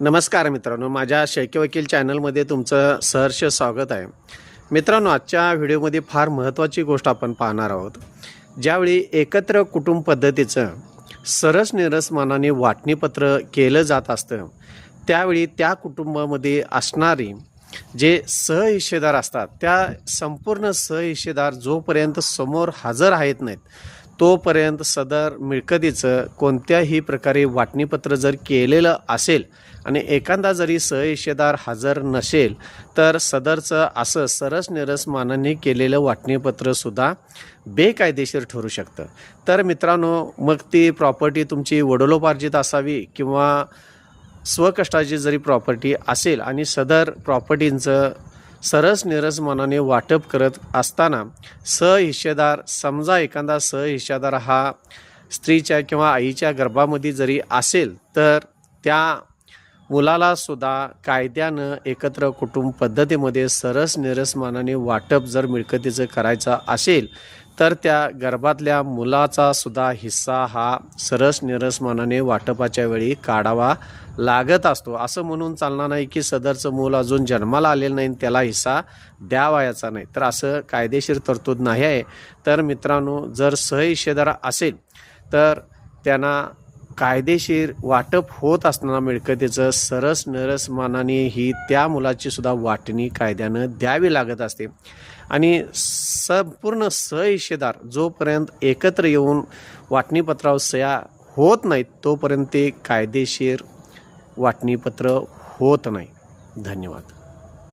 नमस्कार मित्रांनो, माझ्या शैक्य वकील चॅनलमध्ये तुमचं सहर्ष स्वागत आहे. मित्रांनो, आजच्या व्हिडिओमध्ये फार महत्त्वाची गोष्ट आपण पाहणार आहोत. ज्यावेळी एकत्र कुटुंब पद्धतीचं सरसनिरसमानाने वाटणीपत्र केलं जात असतं, त्यावेळी त्या कुटुंबामध्ये असणारी जे सहहिस्सेदार असतात, त्या संपूर्ण सहहिस्सेदार जोपर्यंत समोर हजर आहेत नाहीत, तोपर्यंत सदर मिळकतीचं कोणत्याही प्रकारे वाटणीपत्र जर केलेलं असेल आणि एखादा जरी सहहिस्सेदार हजर नसेल, तर सदरचं असं सरसनिरसमानाने केलेलं वाटणीपत्रसुद्धा बेकायदेशीर ठरू शकतं. तर मित्रांनो, मग ती प्रॉपर्टी तुमची वडिलोपार्जित असावी किंवा स्वकष्टाची जरी प्रॉपर्टी असेल आणि सदर प्रॉपर्टींचं सरसनिरसमानाने वाटप करत असताना सहहिस्सेदार, समजा एखादा सहहिस्सेदार हा स्त्रीच्या किंवा आईच्या गर्भामध्ये जरी असेल, तर त्या मुलाला सुद्धा कायद्यानं एकत्र कुटुंब पद्धतीमध्ये सरसनिरसमानाने वाटप जर मिळकतीचं करायचं असेल, तर त्या गर्भातल्या मुलाचा सुद्धा हिस्सा हा सरसनिरसमानाने वाटपाच्या वेळी काढावा लागत असतो. असं म्हणून चालणार नाही की सदरचं मूल अजून जन्माला आलेलं नाही, त्याला हिस्सा द्यावायचा नाही. तर असं कायदेशीर तरतूद नाही आहे. तर मित्रांनो, जर सहहिस्सेदार असेल तर त्यांना कायदेशीर वाटप होत असताना मिळकतीचं सरसनिरसमानाने ही त्या मुलाची सुद्धा वाटणी कायद्यानं द्यावी लागत असते. आणि संपूर्ण सहहिस्सेदार जोपर्यंत एकत्र येऊन वाटणीपत्रावर सह्या होत नाहीत, तोपर्यंत ते कायदेशीर वाटणीपत्र होत नाही. धन्यवाद.